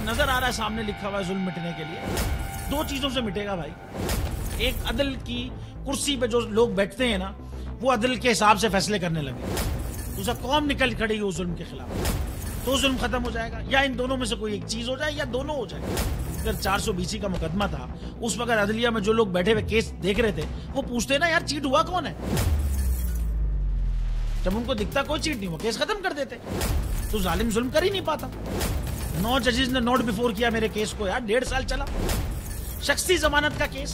नजर आ रहा है सामने लिखा हुआ है जुल्म मिटने के लिए। दो चीजों से मिटेगा भाई, एक अदल की कुर्सी पे जो लोग बैठते हैं ना, वो अदल के हिसाब से फैसले करने लगे, दूसरा कौम निकल खड़ी उस जुल्म के खिलाफ, तो जुल्म खत्म हो जाएगा। या इन दोनों में से कोई एक चीज हो जाए या दोनों हो जाए। अगर 420 का मुकदमा था, उस वक्त अदलिया में जो लोग बैठे हुए केस देख रहे थे, वो पूछते ना यार चीट हुआ कौन है। जब उनको दिखता कोई चीट नहीं, वो केस खत्म कर देते। तो जालिम जुल्म कर ही नहीं पाता। 9 जजेस ने नोट बिफोर किया मेरे केस को यार, 1.5 साल चला। शख्सी जमानत का केस,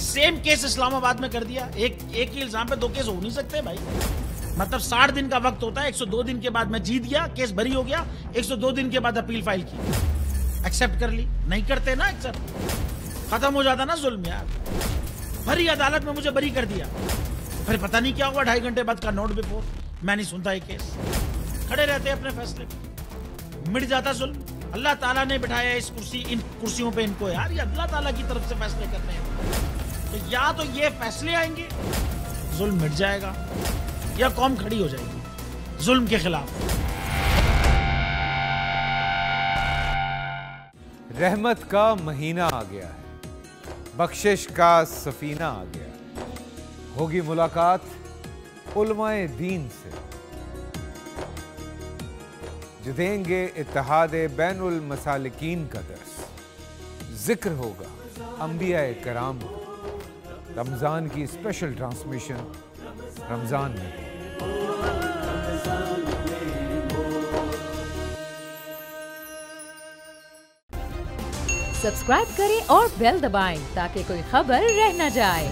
सेम केस इस्लामाबाद में कर दिया। एक ही इल्जाम पे 2 केस हो नहीं सकते भाई। मतलब 60 दिन का वक्त होता है, 102 दिन के बाद मैं जीत गया, केस बरी हो गया, 102 दिन के बाद अपील फाइल की, एक्सेप्ट कर ली। नहीं करते ना एक्सेप्ट, खत्म हो जाता ना जुल्म यार। भरी अदालत में मुझे बरी कर दिया, फिर पता नहीं क्या हुआ, 2.5 घंटे बाद का नोट बिफोर, मैं नहीं सुनता ये केस। खड़े रहते अपने फैसले पे, मिट जाता जुल्म। अल्लाह ताला ने बिठाया इस कुर्सी, इन कुर्सियों पे इनको यार, ये अल्लाह ताला की तरफ से फैसले करने हैं। तो या तो ये फैसले आएंगे, जुल्म मिट जाएगा, या कौम खड़ी हो जाएगी जुल्म के खिलाफ। रहमत का महीना आ गया है, बख्शिश का सफीना आ गया, होगी मुलाकात उलमाए दीन से, जो देंगे इत्तेहाद बैनुल मसालिकीन का दर्स। जिक्र होगा अंबियाए कराम का, रमजान की स्पेशल ट्रांसमिशन रमजान में। सब्सक्राइब करें और बेल दबाएं ताकि कोई खबर रह न जाए।